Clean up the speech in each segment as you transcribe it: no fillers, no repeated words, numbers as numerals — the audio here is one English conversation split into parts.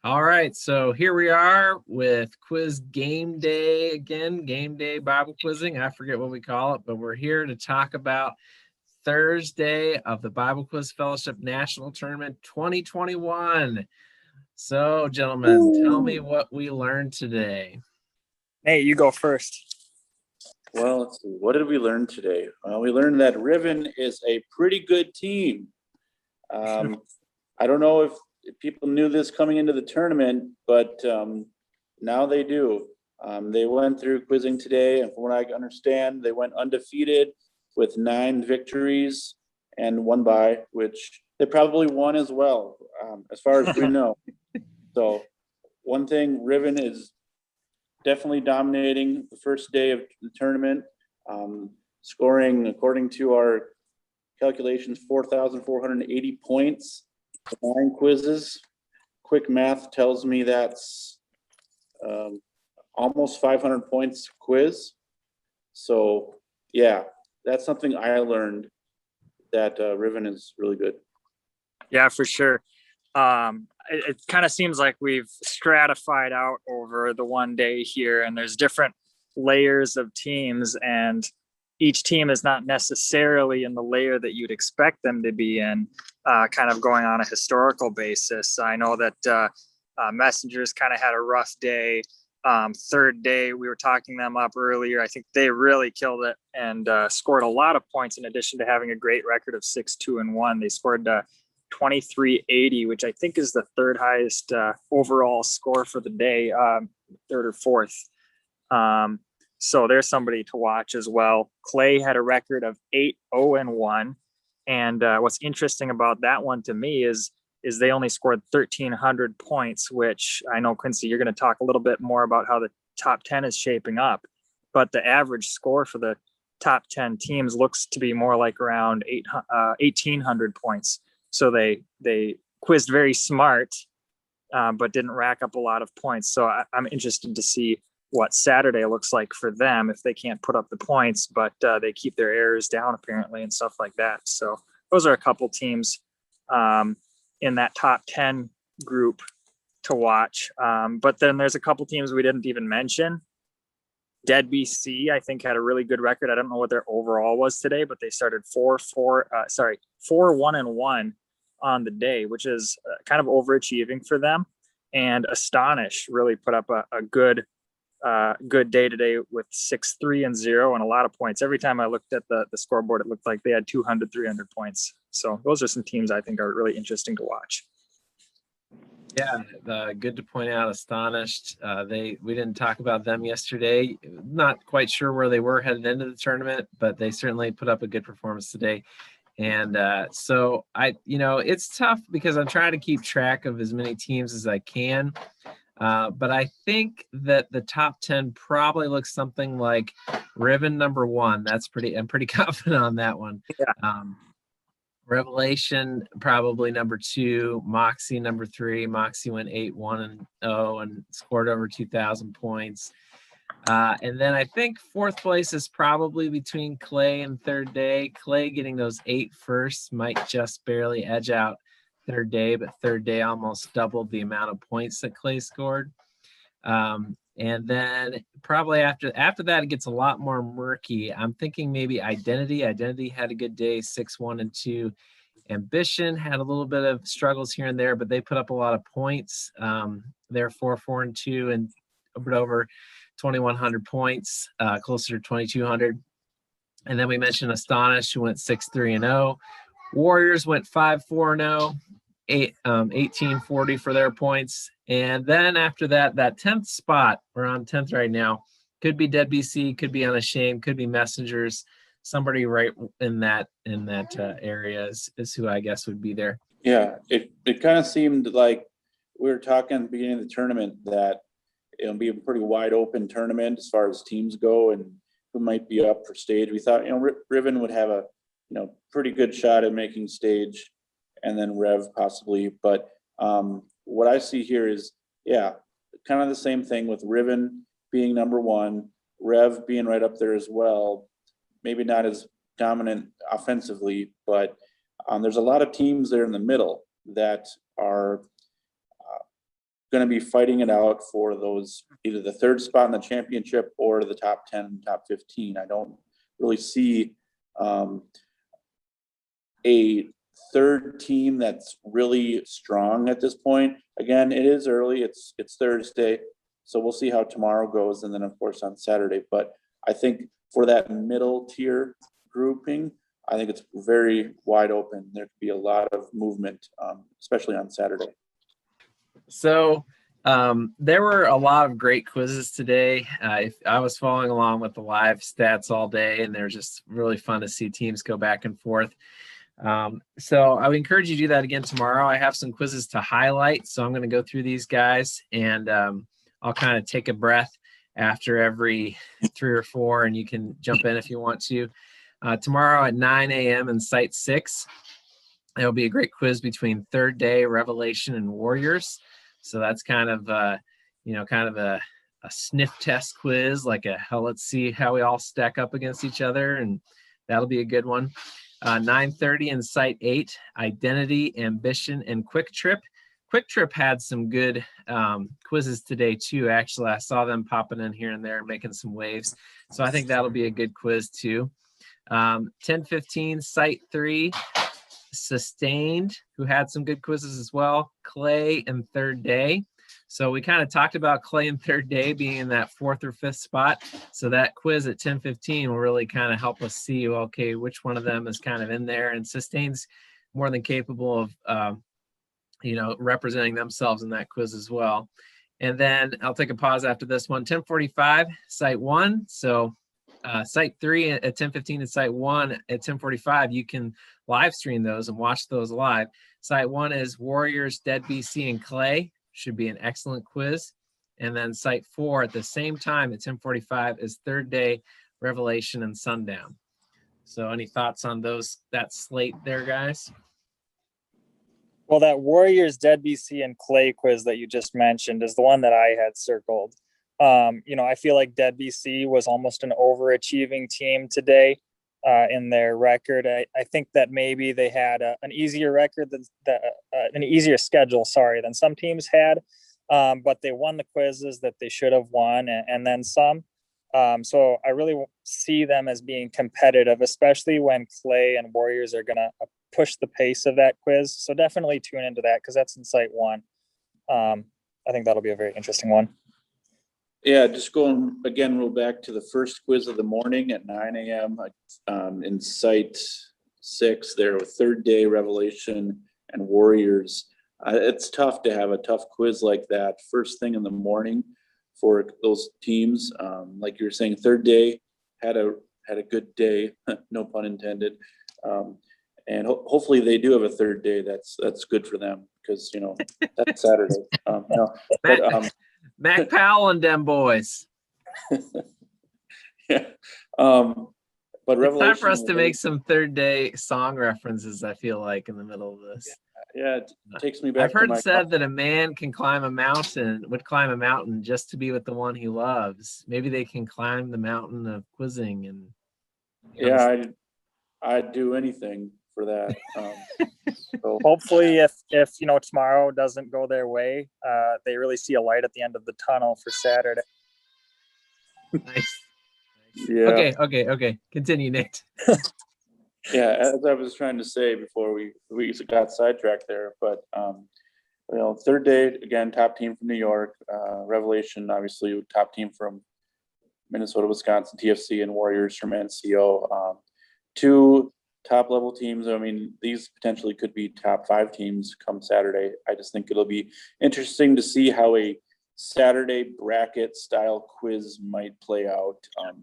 All right, so here we are with quiz game day again, game day Bible quizzing. I forget what we call it, but we're here to talk about Thursday of the Bible Quiz Fellowship National Tournament 2021. So, gentlemen, tell me what we learned today. Hey, you go first. Well, let's see. What did we learn today? Well, we learned that Riven is a pretty good team. I don't know if people knew this coming into the tournament, but now they do. They went through quizzing today, and from what I understand, they went undefeated with 9 victories and 1 bye, which they probably won as well, as far as we know. So one thing, Riven is definitely dominating the first day of the tournament, scoring, according to our calculations, 4,480 points, 9 quizzes. Quick math tells me that's almost 500 points quiz. So yeah, that's something I learned, that Riven is really good. Yeah, for sure. It kind of seems like we've stratified out over the one day here, and there's different layers of teams, and each team is not necessarily in the layer that you'd expect them to be in, kind of going on a historical basis. I know that Messengers kind of had a rough day. Third day, we were talking them up earlier. I think they really killed it and scored a lot of points in addition to having a great record of 6-2-1. They scored 2380, which I think is the third highest overall score for the day, third or fourth. So there's somebody to watch as well. Clay had a record of 8-0-1. And what's interesting about that one to me is they only scored 1,300 points, which I know, Quincy, you're going to talk a little bit more about how the top 10 is shaping up. But the average score for the top 10 teams looks to be more like around 1,800 points. So they quizzed very smart, but didn't rack up a lot of points. So I'm interested to see what Saturday looks like for them if they can't put up the points, but they keep their errors down apparently and stuff like that. So those are a couple teams in that top 10 group to watch. But then there's a couple teams we didn't even mention. Dead BC, I think, had a really good record. I don't know what their overall was today, but they started 4-1-1 on the day, which is kind of overachieving for them. And Astonish really put up a good day today with 6-3-0 and a lot of points. Every time I looked at the scoreboard, it looked like they had 200, 300 points. So those are some teams I think are really interesting to watch. Yeah, good to point out. Astonished. We didn't talk about them yesterday. Not quite sure where they were headed into the tournament, but they certainly put up a good performance today. And so it's tough because I'm trying to keep track of as many teams as I can. But I think that the top 10 probably looks something like Riven number 1. I'm pretty confident on that one. Yeah. Revelation probably number 2, Moxie number 3. Moxie went 8-1-0 and scored over 2,000 points. And then I think 4th place is probably between Clay and Third Day. Clay getting those 8 firsts might just barely edge out Third Day, but Third Day almost doubled the amount of points that Clay scored. And then probably after that, it gets a lot more murky. I'm thinking maybe Identity. Identity had a good day, 6-1-2. Ambition had a little bit of struggles here and there, but they put up a lot of points. They're 4-4-2 and over 2,100 points, closer to 2,200. And then we mentioned Astonish, who went 6-3-0. Warriors went 5-4-0. 1840 for their points. And then after that 10th spot, we're on 10th right now, could be Dead BC, could be Unashamed, could be Messengers. Somebody right in that area is who I guess would be there. Yeah, it kind of seemed like we were talking at the beginning of the tournament that it'll be a pretty wide open tournament as far as teams go and who might be up for stage. We thought, Riven would have a pretty good shot at making stage, and then Rev possibly. But what I see here is, kind of the same thing with Riven being number 1, Rev being right up there as well. Maybe not as dominant offensively, but there's a lot of teams there in the middle that are going to be fighting it out for those, either the third spot in the championship or the top 10, top 15. I don't really see a third team that's really strong at this point. Again, it is early. It's Thursday, so we'll see how tomorrow goes, and then of course on Saturday. But I think for that middle tier grouping, I think it's very wide open. There could be a lot of movement, especially on Saturday. So there were a lot of great quizzes today. If I was following along with the live stats all day, and they're just really fun to see teams go back and forth. So I would encourage you to do that again tomorrow. I have some quizzes to highlight, so I'm going to go through these guys, and I'll kind of take a breath after every 3 or 4, and you can jump in if you want to. Tomorrow at 9 a.m. in Site 6, there'll be a great quiz between Third Day, Revelation, and Warriors. So that's kind of a sniff test quiz, like let's see how we all stack up against each other, and that'll be a good one. 9:30 in Site 8, Identity, Ambition, and Quick Trip. Quick Trip had some good quizzes today too. Actually, I saw them popping in here and there, making some waves. So I think that'll be a good quiz too. 10:15, Site 3, Sustained, who had some good quizzes as well. Clay and Third Day. So we kind of talked about Clay and Third Day being in that 4th or 5th spot. So that quiz at 10:15 will really kind of help us see, okay, which one of them is kind of in there. And Sustained's more than capable of, representing themselves in that quiz as well. And then I'll take a pause after this one. 10:45, Site 1. So Site 3 at 10:15 and Site 1 at 10:45, you can live stream those and watch those live. Site 1 is Warriors, Dead BC, and Clay. Should be an excellent quiz. And then Site 4 at the same time at 10:45 is Third Day, Revelation, and Sundown. So any thoughts on that slate there, guys? Well, that Warriors, Dead BC, and Clay quiz that you just mentioned is the one that I had circled. I feel like Dead BC was almost an overachieving team today in their record. I think that maybe they had an easier record an easier schedule, than some teams had. But they won the quizzes that they should have won, and then some. So I really see them as being competitive, especially when Clay and Warriors are going to push the pace of that quiz. So definitely tune into that because that's in Site 1. I think that'll be a very interesting one. Yeah, just going again, real back to the first quiz of the morning at 9 a.m. In Site 6 there with Third Day, Revelation, and Warriors. It's tough to have a tough quiz like that first thing in the morning for those teams. Like you were saying, Third Day had a good day, no pun intended. And hopefully they do have a third day. That's good for them because that's Saturday. Mac Powell and them boys. Yeah. But it's time for us to make some Third Day song references, I feel like, in the middle of this. Yeah, it takes me back. I've heard said that a man would climb a mountain just to be with the one he loves. Maybe they can climb the mountain of quizzing and I'd do anything for that. So hopefully if tomorrow doesn't go their way, they really see a light at the end of the tunnel for Saturday. Nice. Yeah. Okay. Continue, Nate. Yeah, as I was trying to say before we got sidetracked there, but Third Day, again, top team from New York. Revelation, obviously, top team from Minnesota, Wisconsin, TFC, and Warriors from NCO. 2 top level teams. I mean, these potentially could be top 5 teams come Saturday. I just think it'll be interesting to see how a Saturday bracket style quiz might play out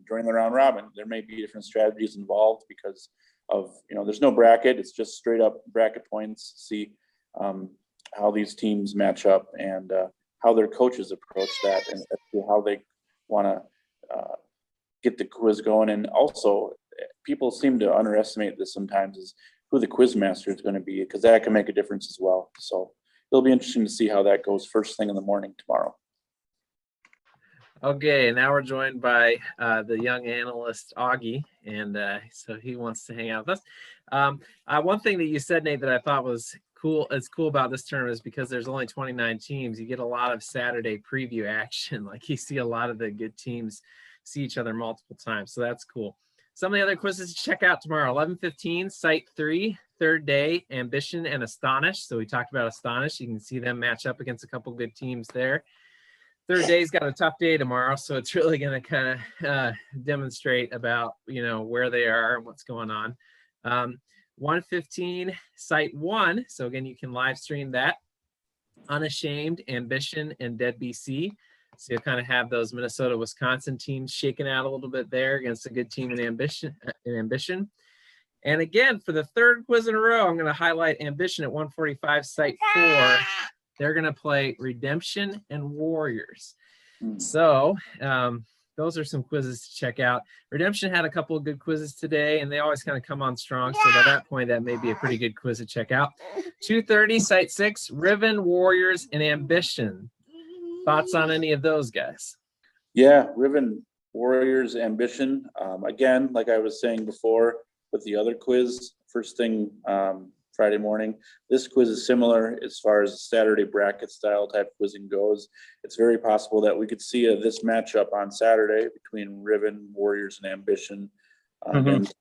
during the round robin. There may be different strategies involved because of, there's no bracket. It's just straight up bracket points. See how these teams match up and how their coaches approach that and how they want to get the quiz going. And also, people seem to underestimate this sometimes is who the quiz master is going to be, because that can make a difference as well. So it'll be interesting to see how that goes first thing in the morning tomorrow. Okay, now we're joined by the young analyst Augie, and so he wants to hang out with us. One thing that you said, Nate, that I thought was it's cool about this tournament is because there's only 29 teams. You get a lot of Saturday preview action. Like you see a lot of the good teams see each other multiple times. So that's cool. Some of the other quizzes to check out tomorrow, 11:15, Site 3, third day, Ambition and Astonish. So we talked about Astonish. You can see them match up against a couple good teams there. Third day's got a tough day tomorrow, so it's really going to kind of demonstrate about, where they are and what's going on. 1:15, Site 1. So again, you can live stream that. Unashamed, Ambition, and Dead BC. So you'll kind of have those Minnesota, Wisconsin teams shaking out a little bit there against a good team in Ambition. And again, for the third quiz in a row, I'm going to highlight Ambition at 1:45, Site 4. They're going to play Redemption and Warriors. So those are some quizzes to check out. Redemption had a couple of good quizzes today, and they always kind of come on strong. So by that point, that may be a pretty good quiz to check out. 2:30, Site 6, Riven, Warriors, and Ambition. Thoughts on any of those guys? Yeah, Riven, Warriors, Ambition. Again, like I was saying before with the other quiz, first thing Friday morning, this quiz is similar as far as Saturday bracket style type quizzing goes. It's very possible that we could see this matchup on Saturday between Riven, Warriors, and Ambition, and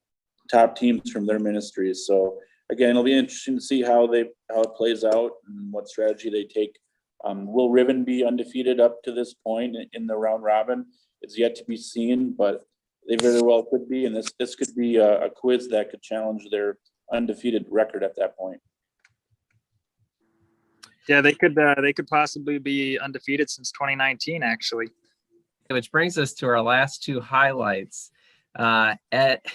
top teams from their ministries. So again, it'll be interesting to see how it plays out and what strategy they take. Will Riven be undefeated up to this point in the round robin? It's yet to be seen, but they very well could be. And this could be a quiz that could challenge their undefeated record at that point. Yeah, they could possibly be undefeated since 2019, actually. Which brings us to our last two highlights. At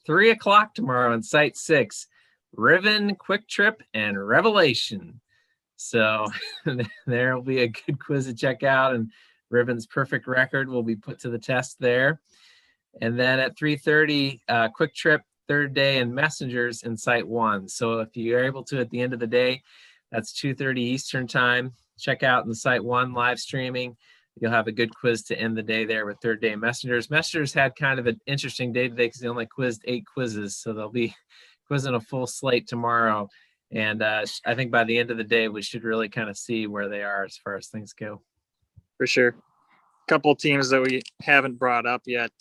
3 o'clock tomorrow on Site 6, Riven, Quick Trip, and Revelation. So there will be a good quiz to check out, and Riven's perfect record will be put to the test there. And then at 3:30, Quick Trip, third day, and Messengers in Site 1. So if you're able to at the end of the day, that's 2:30 Eastern time, check out in the Site 1 live streaming. You'll have a good quiz to end the day there with third day Messengers. Messengers had kind of an interesting day today because they only quizzed 8 quizzes. So they'll be quizzing a full slate tomorrow. And I think by the end of the day, we should really kind of see where they are as far as things go. For sure. A couple teams that we haven't brought up yet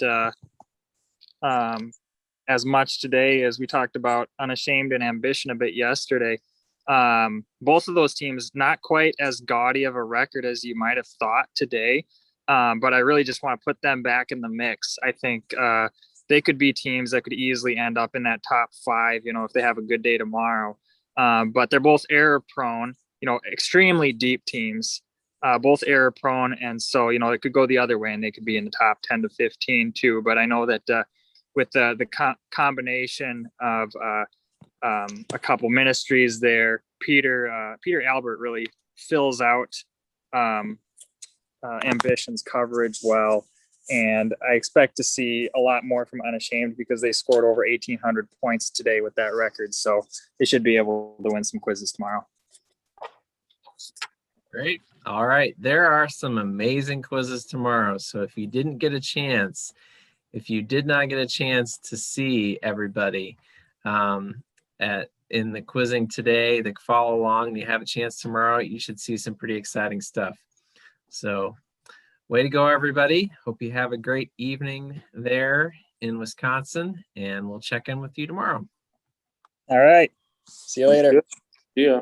as much today as we talked about Unashamed and Ambition a bit yesterday. Both of those teams, not quite as gaudy of a record as you might have thought today. But I really just want to put them back in the mix. I think they could be teams that could easily end up in that top 5, if they have a good day tomorrow. But they're both error prone, extremely deep teams, both error prone. And so, it could go the other way and they could be in the top 10 to 15 too. But I know that with the combination of a couple ministries there, Peter Albert really fills out Ambition's coverage well. And I expect to see a lot more from Unashamed because they scored over 1,800 points today with that record. So they should be able to win some quizzes tomorrow. Great. All right. There are some amazing quizzes tomorrow. So if you did not get a chance to see everybody in the quizzing today, that follow along and you have a chance tomorrow, you should see some pretty exciting stuff. So way to go, everybody. Hope you have a great evening there in Wisconsin, and we'll check in with you tomorrow. All right. See you later. Yeah.